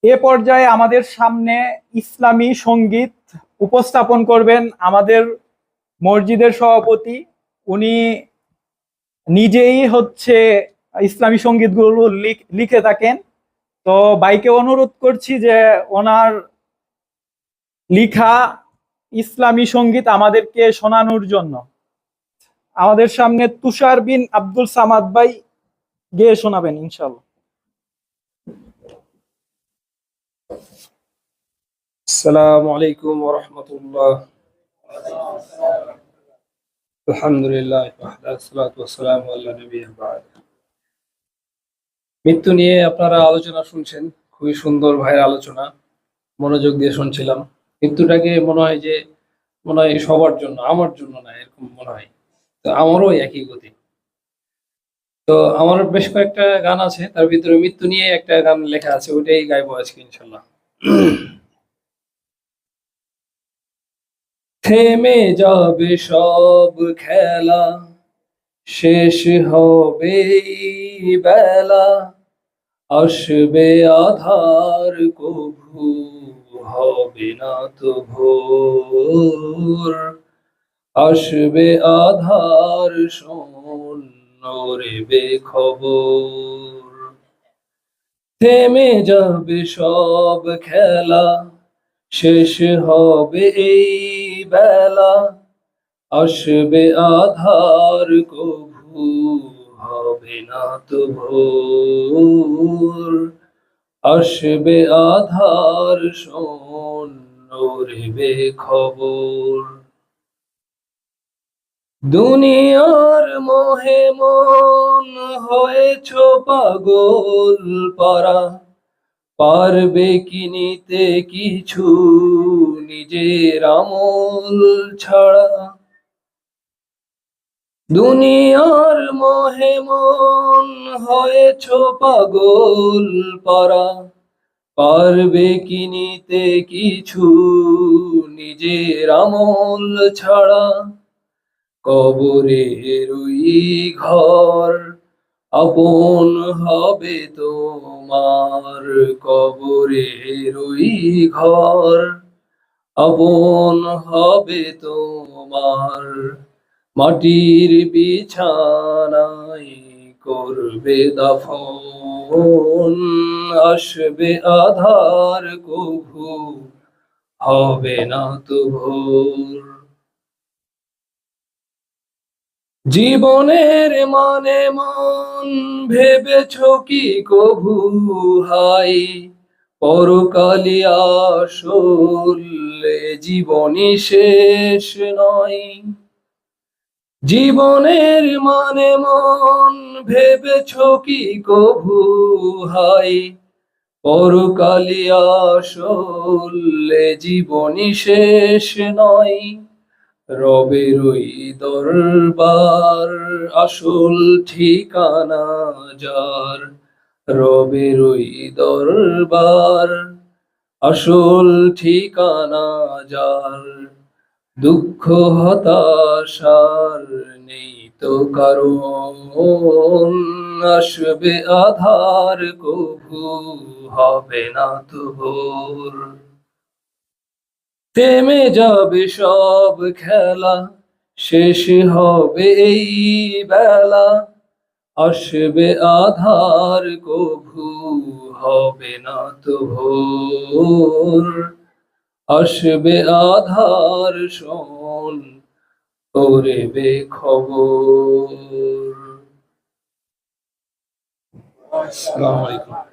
এ পর্যায়ে আমাদের সামনে ইসলামী সঙ্গীত উপস্থাপন করবেন আমাদের মসজিদের সভাপতি। উনি নিজেই ইসলামী সঙ্গীতগুলো লিখে থাকেন। তো ভাইকে অনুরোধ করছি যে ওনার লিখা ইসলামী সঙ্গীত আমাদেরকে শোনানোর জন্য। আমাদের সামনে তুষার বিন আব্দুল সামাদ ভাই গেয়ে শোনাবেন ইনশাল্লাহ। আসসালামু আলাইকুম ওয়া রাহমাতুল্লাহ। আলহামদুলিল্লাহ ওয়াসসালাতু ওয়াসসালামু আলা নাবিয়্যিল বা'দ। মৃত্যু নিয়ে আপনারা আলোচনা শুনছেন, খুবই সুন্দর ভাইয়ের আলোচনা, মনোযোগ দিয়ে শুনছিলাম। মৃত্যুটাকে মনে হয় সবার জন্য, আমার জন্য না, এরকম মনে হয়। তো আমারও একই গতি। তো আমার বেশ কয়েকটা গান আছে, তার ভিতরে মৃত্যু নিয়ে একটা গান লেখা আছে, ওইটাই গাইবো আজকে ইনশাল্লাহ। থেমে যাবে সব খেলা, শেষ হবে বেলা, আসবে আধার কভু হবে না তো ভোর, আসবে আধার শূন্য রে বেখবর। থেমে যাবে সব খেলা, শেষ হবে এই বেলা, আসবে আধার কভু হবে না তো ভোর, আসবে আধার শূন্য রে বেখবর। দুনিয়ার মোহে মন হয়েছ পাগল পারা, পারবে কি নিতে কিছু নিজের আমল ছাড়া। দুনিয়ার মোহে মন হয়েছ পাগল পারা, পারবে কি নিতে কিছু নিজের আমল ছাড়া। কবরের ওই ঘর আপন হবে তোমার, কবরের ওই ঘর আপন হবে তোমার। মাটির বিছানায় করবে দাফন, আসবে আধার কভু হবে না তো ভোর। জীবনের মানে মন ভেবেছ কি কভু হাই, পরকালে আসলে জীবনই শেষ নয়। জীবনের মানে মন ভেবেছ কি কভু হাই, পরকালে আসলে জীবনই শেষ নয়। রবের ওই দরবার আসল ঠিকানা যার, রবের ওই দরবার আসল ঠিকানা যার। দুঃখ হতাশার নেই তো কারণ, আসবে আধার কভু হবে না তো ভোর। থেমে যাবে সব খেলা, শেষ হবে এই বেলা, আসবে আধার কভু হবে না তো ভোর, আসবে আধার শোন ওরে বেখবর। আসসালামু আলাইকুম।